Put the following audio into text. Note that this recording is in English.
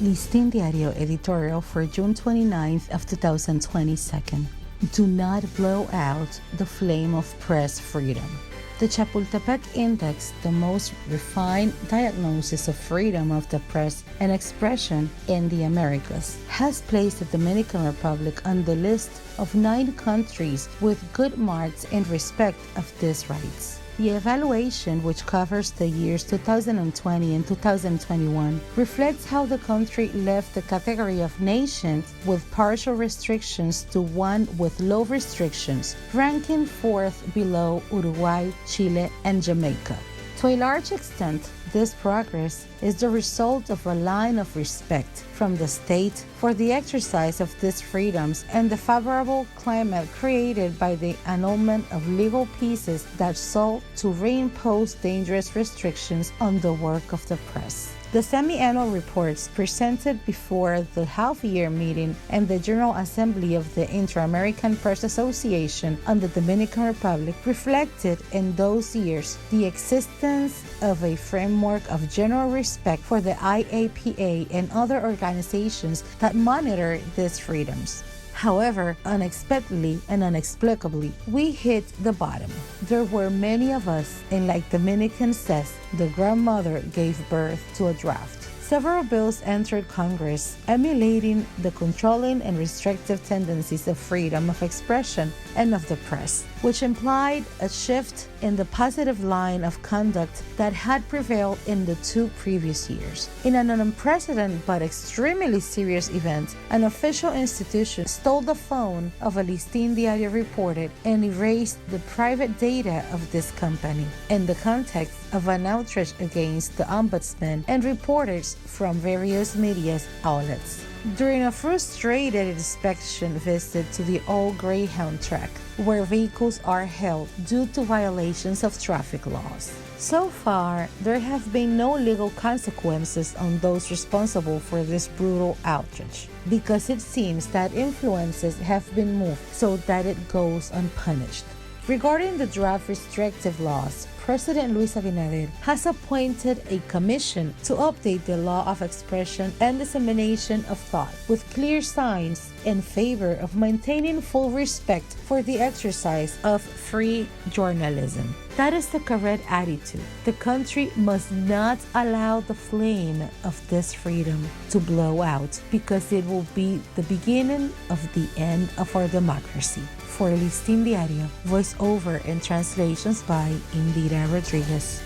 Listín Diario editorial for June 29th of 2022. Do not blow out the flame of press freedom. The Chapultepec Index, the most refined diagnosis of freedom of the press and expression in the Americas, has placed the Dominican Republic on the list of 9 countries with good marks in respect of these rights. The evaluation, which covers the years 2020 and 2021, reflects how the country left the category of nations with partial restrictions to one with low restrictions, ranking 4th below Uruguay, Chile, and Jamaica. To a large extent, this progress is the result of a line of respect from the state for the exercise of these freedoms and the favorable climate created by the annulment of legal pieces that sought to reimpose dangerous restrictions on the work of the press. The semi-annual reports presented before the half-year meeting and the General Assembly of the Inter-American Press Association on the Dominican Republic reflected in those years the existence of a framework of general respect for the IAPA and other organizations that monitor these freedoms. However, unexpectedly and inexplicably, we hit the bottom. There were many of us, and like Dominican says, the grandmother gave birth to a draft. Several bills entered Congress emulating the controlling and restrictive tendencies of freedom of expression and of the press, which implied a shift in the positive line of conduct that had prevailed in the 2 previous years. In an unprecedented but extremely serious event, an official institution stole the phone of a Listín Diario reporter and erased the private data of this company in the context of an outrage against the ombudsman and reporters from various media outlets. During a frustrated inspection visit to the old Greyhound track, where vehicles are held due to violations of traffic laws. So far, there have been no legal consequences on those responsible for this brutal outrage, because it seems that influences have been moved so that it goes unpunished. Regarding the draft restrictive laws, President Luis Abinader has appointed a commission to update the law of expression and dissemination of thought with clear signs in favor of maintaining full respect for the exercise of free journalism. That is the correct attitude. The country must not allow the flame of this freedom to blow out, because it will be the beginning of the end of our democracy. For Listín Diario, voiceover and translations by Indira Rodriguez.